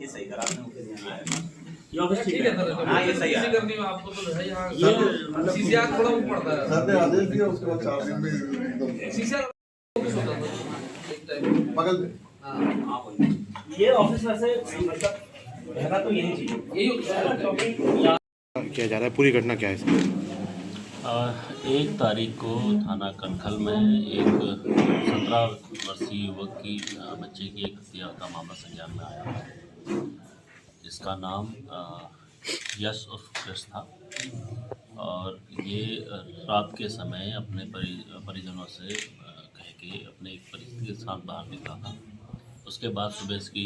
ये सही करा आपने। ये ऑफिस ठीक है सर। हाँ, ये सही है। किसी करनी में आपको तो है यहाँ सीसीआर थोड़ा वो पड़ता है सर ने आदेश दिया उसके बाद 4 दिन में एकदम सीसीआर ऑफिस होता था एक टाइम। बगल में। हाँ ये ऑफिस वैसे मतलब रहना तो यही चाहिए। यही होता है। किया जा रहा है, पूरी घटना क्या है इसमें? 1 तारीख को थाना कनखल में एक 17 वर्षीय युवक की बच्चे की एक हत्या का मामला संज्ञान में आया है। इसका नाम यश उर्फ कृष था और ये रात के समय अपने परिजनों से कह के अपने एक परिचित के साथ बाहर निकला था। उसके बाद सुबह इसकी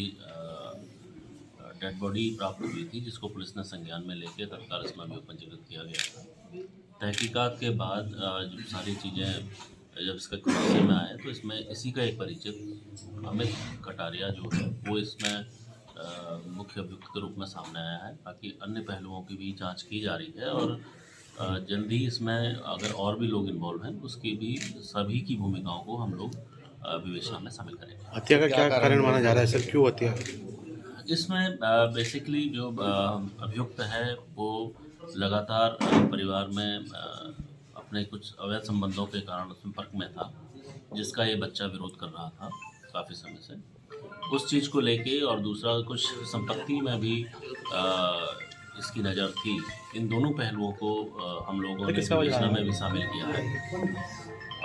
डेड बॉडी प्राप्त हुई थी, जिसको पुलिस ने संज्ञान में लेकर तत्काल इसमें अभियोग पंजीकृत किया गया था। तहकीकात के बाद जब सारी चीज़ें जब इसके खुलासे में आए तो इसमें इसी का एक परिचित अमित कटारिया जो है वो इसमें मुख्य अभियुक्त के रूप में सामने आया है। बाकी अन्य पहलुओं की भी जांच की जा रही है और जल्द ही इसमें अगर और भी लोग इन्वॉल्व हैं उसकी भी सभी की भूमिकाओं को हम लोग विवेचना में शामिल करेंगे। हत्या का क्या कारण माना जा रहा है सर, क्यों हत्या? इसमें बेसिकली जो अभियुक्त है वो लगातार परिवार में अपने कुछ अवैध संबंधों के कारण संपर्क में था, जिसका ये बच्चा विरोध कर रहा था काफ़ी समय से। उस चीज़ को लेके और दूसरा कुछ संपत्ति में भी इसकी नज़र थी। इन दोनों पहलुओं को हम लोगों ने विवेचना में भी शामिल किया है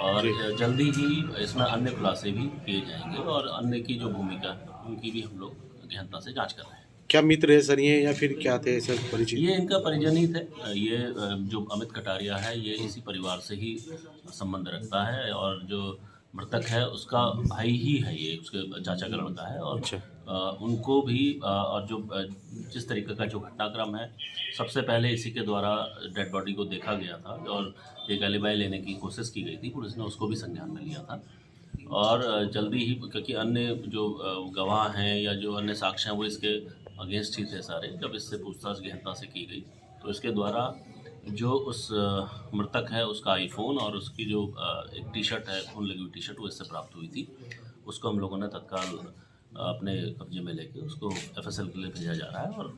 और जल्दी ही इसमें अन्य खुलासे भी किए जाएंगे और अन्य की जो भूमिका है उनकी भी हम लोग गहनता से जांच कर रहे हैं। क्या मित्र है सर ये या फिर क्या थे सर परिचित? ये इनका परिजन ही थे। ये जो अमित कटारिया है ये इसी परिवार से ही संबंध रखता है और जो मृतक है उसका भाई ही है, ये उसके चाचा का लड़का है और उनको भी और जो जिस तरीके का जो घटनाक्रम है सबसे पहले इसी के द्वारा डेड बॉडी को देखा गया था और एक एलिबाई लेने की कोशिश की गई थी। पुलिस ने उसको भी संज्ञान में लिया था और जल्दी ही क्योंकि अन्य जो गवाह हैं या जो अन्य साक्ष्य हैं वो इसके अगेंस्ट ही थे सारे। जब इससे पूछताछ गहनता से की गई तो इसके द्वारा जो उस मृतक है उसका आईफोन और उसकी जो एक टी शर्ट है, खून लगी हुई टी शर्ट, वो इससे प्राप्त हुई थी। उसको हम लोगों ने तत्काल अपने कब्जे में लेके उसको FSL के लिए भेजा जा रहा है और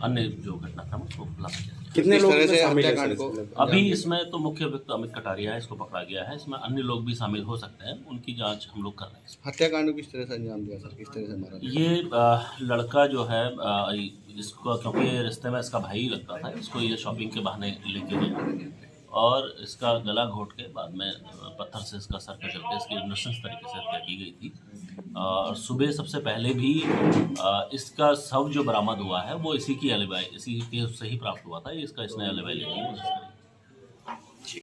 अन्य जो घटनाक्रम उसको खुलासा किया जाएगा। कितने लोग शामिल हैं? अभी इसमें तो मुख्य अभियुक्त अमित कटारिया है, इसको पकड़ा गया है। इसमें अन्य लोग भी शामिल हो सकते हैं, उनकी जांच हम लोग कर रहे हैं। हत्याकांड को किस तरह से अंजाम दिया सर, किस तरह से मारा? ये लड़का जो है इसको क्योंकि रिश्ते में इसका भाई लगता था, इसको ये शॉपिंग के बहाने लेके गया और इसका गला घोट के बाद में पत्थर से इसका सर कचल के इसकी नृशंस तरीके से हत्या की गई थी। और सुबह सबसे पहले भी इसका शव जो बरामद हुआ है वो इसी की एलिबाई, इसी के उससे ही प्राप्त हुआ था। इसका इसने एलिबाई लेने की कोशिश करी।